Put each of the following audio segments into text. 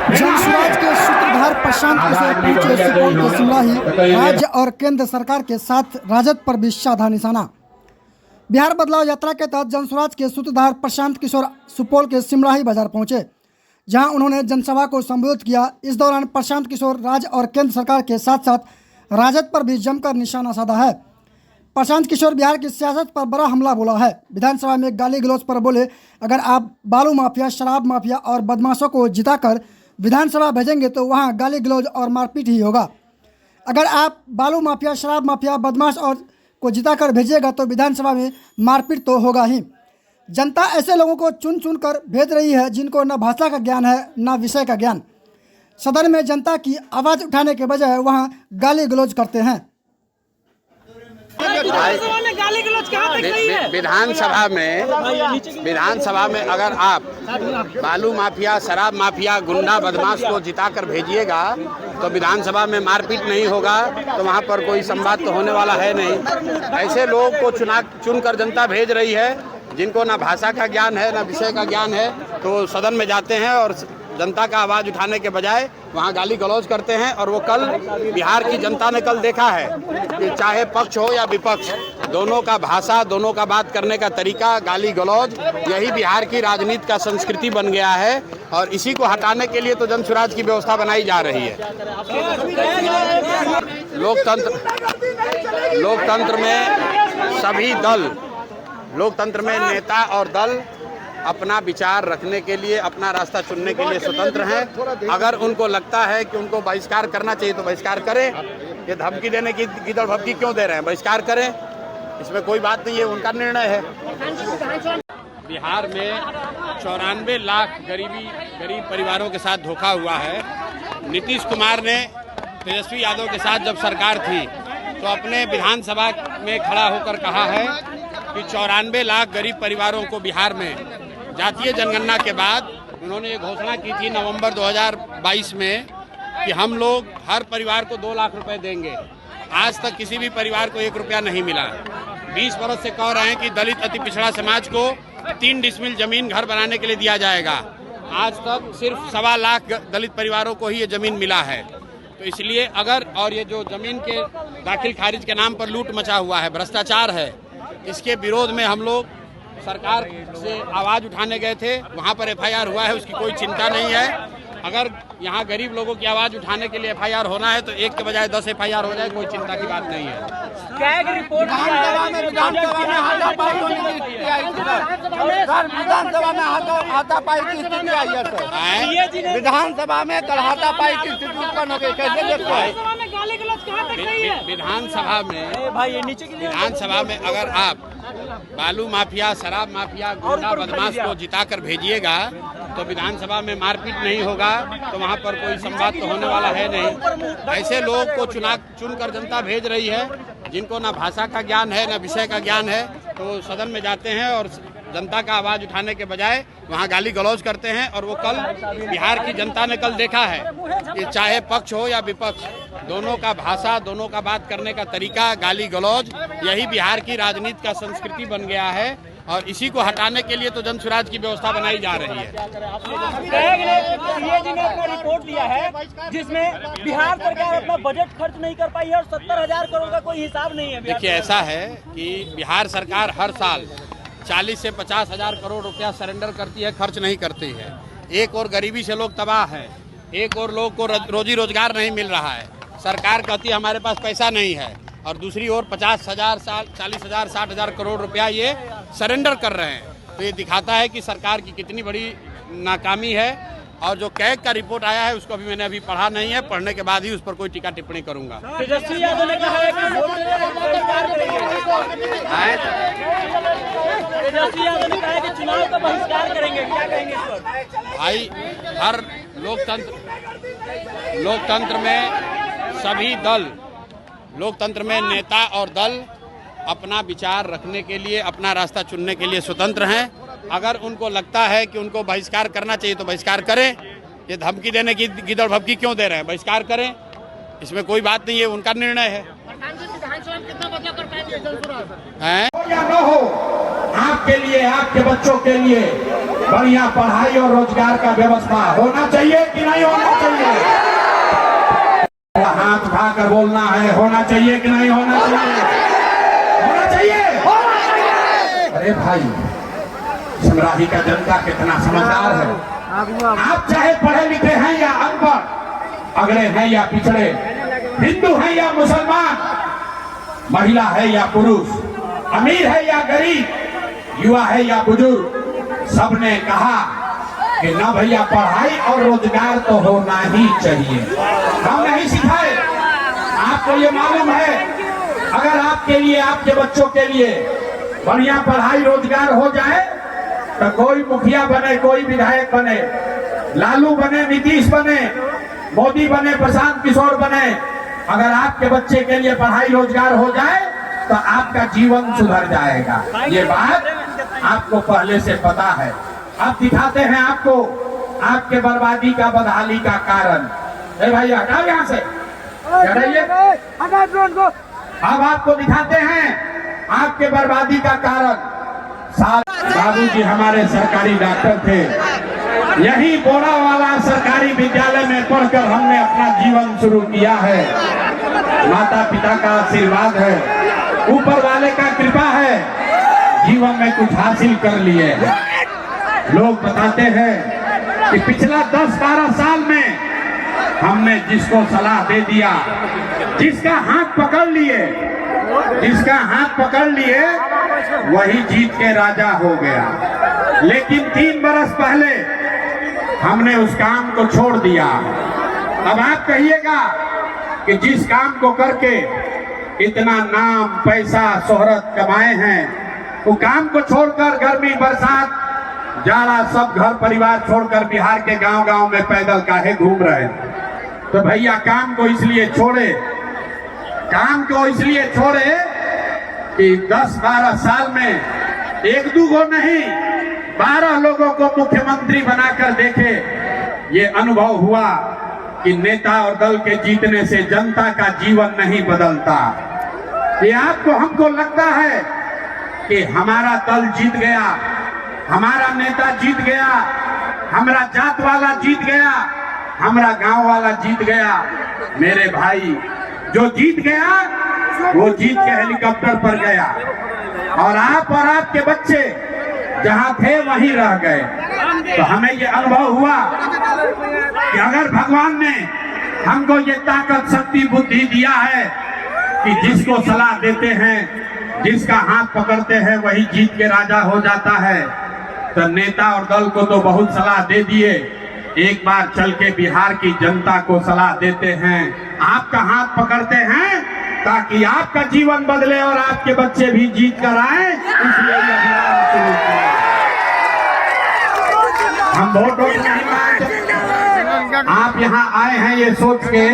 जनसुराज के सूत्रधार प्रशांत किशोर पहुंचे सुपौल के सिमराही। राज्य और केंद्र सरकार के साथ राजद पर भी साधा निशाना। बिहार बदलाव यात्रा के तहत जनसुराज के सूत्रधार प्रशांत किशोर सुपौल के सिमराही बाजार पहुंचे, जहां उन्होंने जनसभा को संबोधित किया। इस दौरान प्रशांत किशोर राज्य और केंद्र सरकार के साथ साथ राजद पर भी जमकर निशाना साधा है। प्रशांत किशोर बिहार की सियासत पर बड़ा हमला बोला है। विधानसभा में गाली गलौज पर बोले, अगर आप बालू माफिया, शराब माफिया और बदमाशों को जिताकर विधानसभा भेजेंगे तो वहां गाली गलौज और मारपीट ही होगा। अगर आप बालू माफिया, शराब माफिया, बदमाश और को जिताकर भेजिएगा तो विधानसभा में मारपीट तो होगा ही। जनता ऐसे लोगों को चुन चुन कर भेज रही है जिनको न भाषा का ज्ञान है न विषय का ज्ञान। सदन में जनता की आवाज़ उठाने के बजाय वहां गाली गलौज करते हैं। विधानसभा में अगर आप बालू माफिया, शराब माफिया, गुंडा, बदमाश को जिताकर भेजिएगा तो विधानसभा में मारपीट नहीं होगा, तो वहाँ पर कोई संवाद तो होने वाला है नहीं। ऐसे लोग को चुनकर जनता भेज रही है जिनको ना भाषा का ज्ञान है ना विषय का ज्ञान है, तो सदन में जाते हैं और जनता का आवाज़ उठाने के बजाय वहाँ गाली गलौज करते हैं। और वो कल बिहार की जनता ने कल देखा है कि चाहे पक्ष हो या विपक्ष, दोनों का भाषा, दोनों का बात करने का तरीका गाली गलौज, यही बिहार की राजनीति का संस्कृति बन गया है। और इसी को हटाने के लिए तो जनसुराज की व्यवस्था बनाई जा रही है। लोकतंत्र में सभी दल, लोकतंत्र में नेता और दल अपना विचार रखने के लिए, अपना रास्ता चुनने के लिए स्वतंत्र हैं। अगर उनको लगता है कि उनको बहिष्कार करना चाहिए तो बहिष्कार करें। ये धमकी देने की गिदड़ भभकी क्यों दे रहे हैं? बहिष्कार करें, इसमें कोई बात नहीं है, उनका निर्णय है। बिहार में 94 लाख गरीब परिवारों के साथ धोखा हुआ है। नीतीश कुमार ने तेजस्वी यादव के साथ जब सरकार थी तो अपने विधानसभा में खड़ा होकर कहा है कि 94 लाख गरीब परिवारों को बिहार में जातीय जनगणना के बाद उन्होंने ये घोषणा की थी नवंबर 2022 में कि हम लोग हर परिवार को 2 लाख रुपए देंगे। आज तक किसी भी परिवार को 1 रुपया नहीं मिला। 20 वर्ष से कह रहे हैं कि दलित अति पिछड़ा समाज को 3 डिसमिल जमीन घर बनाने के लिए दिया जाएगा। आज तक सिर्फ 1.25 लाख दलित परिवारों को ही ये जमीन मिला है। तो इसलिए अगर, और ये जो जमीन के दाखिल खारिज के नाम पर लूट मचा हुआ है, भ्रष्टाचार है, इसके विरोध में हम लोग सरकार से आवाज़ उठाने गए थे। वहाँ पर FIR हुआ है, उसकी कोई चिंता नहीं है। अगर यहाँ गरीब लोगों की आवाज़ उठाने के लिए FIR होना है तो 1 के बजाय 10 FIR हो जाए, कोई चिंता की बात नहीं है। विधानसभा में हाथापाई की स्थिति आई है सर। विधानसभा में कल हाथापाई की स्थिति उत्पन्न हो गई, कैसे देखते हैं? विधानसभा में अगर आप बालू माफिया, शराब माफिया, गुंडा, बदमाश को जिताकर भेजिएगा तो विधानसभा में मारपीट नहीं होगा, तो वहाँ पर कोई संवाद तो होने वाला है नहीं। ऐसे लोग को चुनकर जनता भेज रही है जिनको ना भाषा का ज्ञान है ना विषय का ज्ञान है, तो सदन में जाते हैं और जनता का आवाज़ उठाने के बजाय वहाँ गाली गलौज करते हैं। और वो कल बिहार की जनता ने कल देखा है कि चाहे पक्ष हो या विपक्ष, दोनों का भाषा, दोनों का बात करने का तरीका गाली गलौज, यही बिहार की राजनीति का संस्कृति बन गया है। और इसी को हटाने के लिए तो जनसुराज की व्यवस्था बनाई जा रही है। जी ने अपना रिपोर्ट दिया है जिसमें बिहार सरकार अपना बजट खर्च नहीं कर पाई है और 70,000 करोड़ का कोई हिसाब नहीं है। देखिए, ऐसा है कि बिहार सरकार हर साल 40 से 50,000 करोड़ रुपया सरेंडर करती है, खर्च नहीं करती है। एक और गरीबी से लोग तबाह हैं, एक और लोग को रोजी रोजगार नहीं मिल रहा है। सरकार कहती है हमारे पास पैसा नहीं है, और दूसरी ओर 50,000, 40,000, 60,000 करोड़ रुपया ये सरेंडर कर रहे हैं। तो ये दिखाता है कि सरकार की कितनी बड़ी नाकामी है। और जो कैग का रिपोर्ट आया है उसको मैंने अभी पढ़ा नहीं है, पढ़ने के बाद ही उस पर कोई टीका टिप्पणी करूंगा। तेजस्वी यादव ने कहा है कि चुनाव का बहिष्कार करेंगे, क्या कहेंगे इस पर? भाई, हर लोकतंत्र में सभी दल, लोकतंत्र में नेता और दल अपना विचार रखने के लिए, अपना रास्ता चुनने के लिए स्वतंत्र हैं। अगर उनको लगता है कि उनको बहिष्कार करना चाहिए तो बहिष्कार करें। ये धमकी देने की गिदड़ भभकी क्यों दे रहे हैं? बहिष्कार करें, इसमें कोई बात नहीं है, उनका निर्णय है। या न हो, आपके लिए, आपके बच्चों के लिए बढ़िया पढ़ाई और रोजगार का व्यवस्था होना चाहिए कि नहीं होना चाहिए? हाथ उठाकर बोलना है, होना चाहिए कि नहीं होना चाहिए? होना चाहिए। अरे भाई, समराही का जनता कितना समझदार है। आप चाहे पढ़े लिखे हैं या अनपढ़, अगड़े हैं या पिछड़े, हिंदू हैं या मुसलमान, महिला है या पुरुष, अमीर है या गरीब, युवा है या बुजुर्ग, सबने कहा कि ना भैया पढ़ाई और रोजगार तो होना ही चाहिए। हम नहीं सिखाए, आपको ये मालूम है, अगर आपके लिए, आपके बच्चों के लिए बढ़िया पढ़ाई रोजगार हो जाए तो कोई मुखिया बने, कोई विधायक बने, लालू बने, नीतीश बने, मोदी बने, प्रशांत किशोर बने, अगर आपके बच्चे के लिए पढ़ाई रोजगार हो जाए तो आपका जीवन सुधर जाएगा। ये बात आपको पहले से पता है। अब दिखाते हैं आपको आपके बर्बादी का, बदहाली का कारण। ए भाई हटाओ यहाँ से, हटाइए। अब आपको दिखाते हैं आपके बर्बादी का कारण। बाबूजी हमारे सरकारी डॉक्टर थे, यही बोरा वाला सरकारी विद्यालय में पढ़कर हमने अपना जीवन शुरू किया है। माता पिता का आशीर्वाद है, ऊपर वाले का कृपा है, जीवन में कुछ हासिल कर लिए। लोग बताते हैं कि पिछला 10-12 साल में हमने जिसको सलाह दे दिया, जिसका हाथ पकड़ लिए, वही जीत के राजा हो गया। लेकिन 3 बरस पहले हमने उस काम को छोड़ दिया। अब आप कहिएगा कि जिस काम को करके इतना नाम, पैसा, शोहरत कमाए हैं, वो काम को छोड़कर गर्मी, बरसात, जाड़ा सब घर परिवार छोड़कर बिहार के गांव-गांव में पैदल काहे घूम रहे हैं? तो भैया काम को इसलिए छोड़े कि 10-12 साल में 1-2 गो नहीं, 12 लोगों को मुख्यमंत्री बनाकर देखे। ये अनुभव हुआ कि नेता और दल के जीतने से जनता का जीवन नहीं बदलता। ये आपको, हमको लगता है कि हमारा दल जीत गया, हमारा नेता जीत गया, हमारा जात वाला जीत गया, हमारा गांव वाला जीत गया। मेरे भाई, जो जीत गया वो जीत के हेलीकॉप्टर पर गया, और आप और आपके बच्चे जहां थे वहीं रह गए। तो हमें ये अनुभव हुआ कि अगर भगवान ने हमको ये ताकत, शक्ति, बुद्धि दिया है कि जिसको सलाह देते हैं, जिसका हाथ पकड़ते हैं, वही जीत के राजा हो जाता है, तो नेता और दल को तो बहुत सलाह दे दिए, एक बार चल के बिहार की जनता को सलाह देते हैं, आपका हाथ पकड़ते हैं ताकि आपका जीवन बदले और आपके बच्चे भी जीत कर आए। इसलिए ये अभियान शुरू किया। हम वोट नहीं मांगते। आप यहाँ आए हैं ये सोच के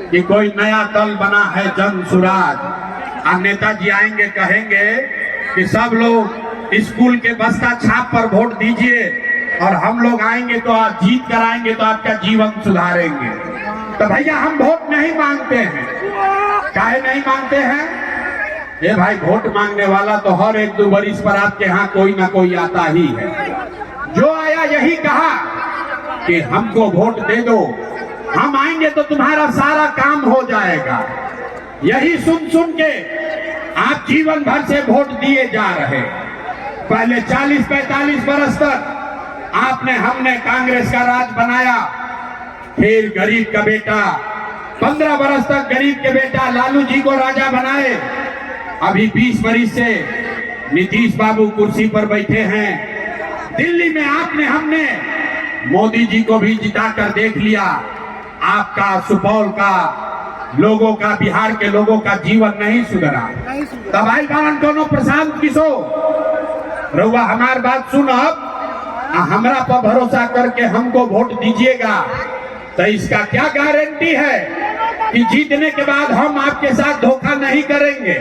कि कोई नया दल बना है, जन सुराज। अब नेताजी आएंगे, कहेंगे कि सब लोग स्कूल के बस्ता छाप पर वोट दीजिए, और हम लोग आएंगे तो आप जीत कर आएंगे तो आपका जीवन सुधारेंगे। तो भैया हम वोट नहीं मांगते हैं। काहे नहीं मांगते हैं? ये भाई, वोट मांगने वाला तो हर 1-2 बरिस पर आपके यहाँ कोई ना कोई आता ही है। जो आया यही कहा कि हमको वोट दे दो, हम आएंगे तो तुम्हारा सारा काम हो जाएगा। यही सुन सुन के आप जीवन भर से वोट दिए जा रहे। पहले 40-45 बरस तक आपने, हमने कांग्रेस का राज बनाया, फिर गरीब का बेटा 15 बरस तक गरीब के बेटा लालू जी को राजा बनाए। अभी 20 बरस से नीतीश बाबू कुर्सी पर बैठे हैं। दिल्ली में आपने, हमने मोदी जी को भी जिताकर देख लिया। आपका, सुपौल का लोगों का, बिहार के लोगों का जीवन नहीं सुधरा। तब आई बारन दोनों प्रशांत किशोर, रउआ हमार बात सुनब, हमरा पर भरोसा करके हमको वोट दीजिएगा, तो इसका क्या गारंटी है कि जीतने के बाद हम आपके साथ धोखा नहीं करेंगे?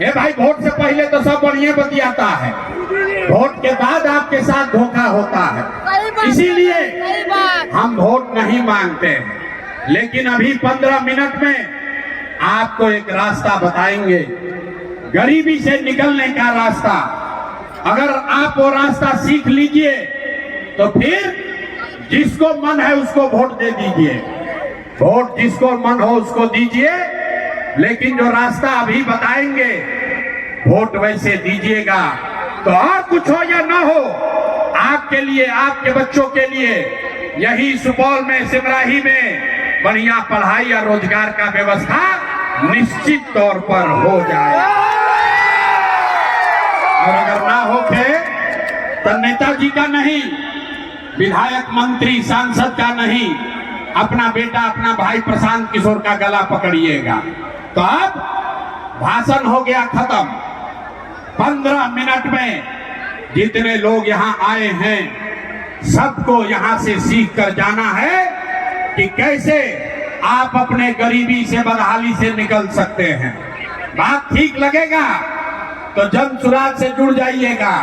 ए भाई, वोट से पहले तो सब बढ़िया बतियाता है, वोट के बाद आपके साथ धोखा होता है। इसीलिए हम वोट नहीं मांगते हैं। लेकिन अभी 15 मिनट में आपको एक रास्ता बताएंगे, गरीबी से निकलने का रास्ता। अगर आप वो रास्ता सीख लीजिए तो फिर जिसको मन है उसको वोट दे दीजिए, वोट जिसको मन हो उसको दीजिए, लेकिन जो रास्ता अभी बताएंगे वोट वैसे दीजिएगा। तो और कुछ हो या ना हो, आपके लिए, आपके बच्चों के लिए यही सुपौल में, सिमराही में बढ़िया पढ़ाई और रोजगार का व्यवस्था निश्चित तौर पर हो जाए। और अगर ना हो तो नेताजी का नहीं, विधायक, मंत्री, सांसद का नहीं, अपना बेटा, अपना भाई प्रशांत किशोर का गला पकड़िएगा। तो अब भाषण हो गया खत्म। 15 मिनट में जितने लोग यहाँ आए हैं सबको यहाँ से सीख कर जाना है कि कैसे आप अपने गरीबी से, बदहाली से निकल सकते हैं। बात ठीक लगेगा तो जन सुराज से जुड़ जाइएगा।